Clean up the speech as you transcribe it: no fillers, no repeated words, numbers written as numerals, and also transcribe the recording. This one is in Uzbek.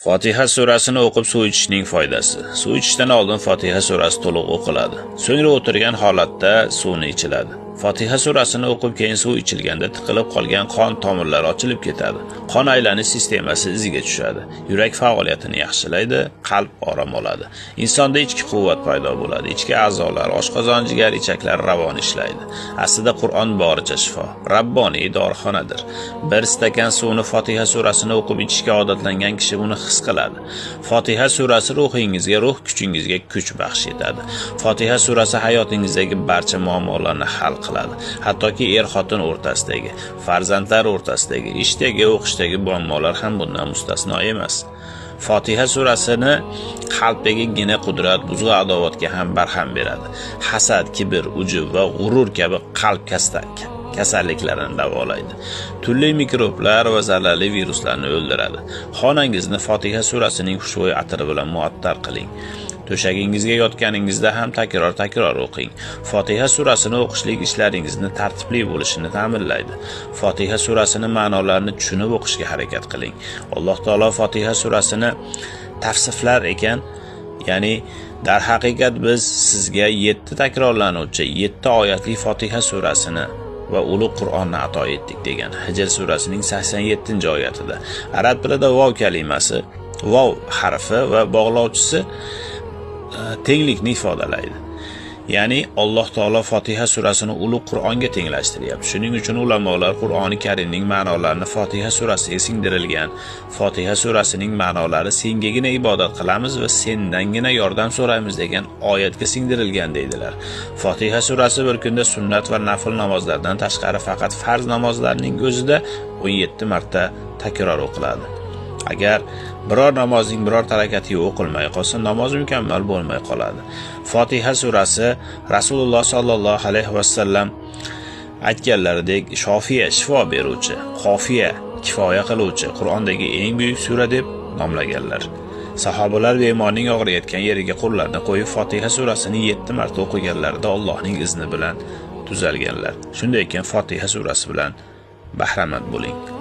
Fotiha surasini o'qib suv ichishning foydasi. Suv ichishdan oldin Fotiha surasi to'liq o'qiladi. So'ngra o'tirgan holatda suvni ichiladi. Fotiha surasini o'qib keyin suv ichilganda tiqilib qolgan qon tomirlari ochilib ketadi. Qon aylanish sistemasi iziga tushadi. Yurak faoliyatini yaxshilaydi, qalb orom oladi. Insonda ichki quvvat paydo bo'ladi. Ichki a'zolar, oshqozon, jigar, ichaklar ravon ishlaydi. Aslida Qur'on boricha shifo, rabboniy dorixonadir. Bir stakan suvni Fotiha surasini o'qib ichishga odatlangan kishi uni his qiladi. Fotiha surasi ruhingizga, ruh kuchingizga kuch baxsh etadi. Fotiha surasi hayotingizdagi barcha muammolarni hal qiladi. Hattoki er-xotin o'rtasidagi, farzandlar o'rtasidagi, ishdagi, o'qishdagi muammolar ham bundan mustasno emas. Fotiha surasini qalbdagi gina qudrat, buzg'i adovatga ham barham beradi. Hasad, kibr, ujub va g'urur kabi qalb kasalliklarini davolaydi. Turli mikroblar va zararli viruslarni o'ldiradi. Xonangizni Fotiha surasining xushbo'y atri bilan muattar qiling. To'shagingizga yotganingizda ham takror o'qing. Fotiha surasini o'qishlik ishlaringizni tartibli bo'lishini ta'minlaydi. Fotiha surasini ma'nolarini tushunib o'qishga harakat qiling. Alloh taolo Fotiha surasini tavsiflar ekan, ya'ni dar haqiqat biz sizga 7 takrorlanuvchi 7 oyatli Fotiha surasini va ulug' Qur'onni ato etdik degan. Hijr surasining 87-oyatida arab tilida vav kalimasi, vav harfi va bog'lovchisi tenglikni ifodalaydi. Ya'ni Alloh taolo Fotiha surasini ulug' Qur'onga tenglashtiryapti. Shuning uchun ulamolar Qur'oni Karimning ma'nolarini Fotiha surasiga singdirilgan. Fotiha surasining ma'nolari sengagina ibodat qilamiz va sendangina yordam so'raymiz degan oyatga singdirilgan deydilar. Fotiha surasi bir kunda sunnat va nafl namozlardan tashqari faqat farz namozlarning o'zida 17 marta takror o'qiladi. Agar biror namozning biror harakati o'qilmay qolsa, namoz mukammal bo'lmay qoladi. Fotiha surasi Rasululloh sallallohu alayhi vasallam aytganlaridek shofiya, shifo beruvchi, qofiya, kifoya qiluvchi, Qur'ondagi eng buyuk sura deb nomlaganlar. Sahobalar bemorning og'riyotgan yeriga qo'llarini qo'yib Fotiha surasini 7 marta o'qiganlarida Allohning izni bilan tuzalganlar. Shunday ekan Fotiha surasi bilan bahramand bo'ling.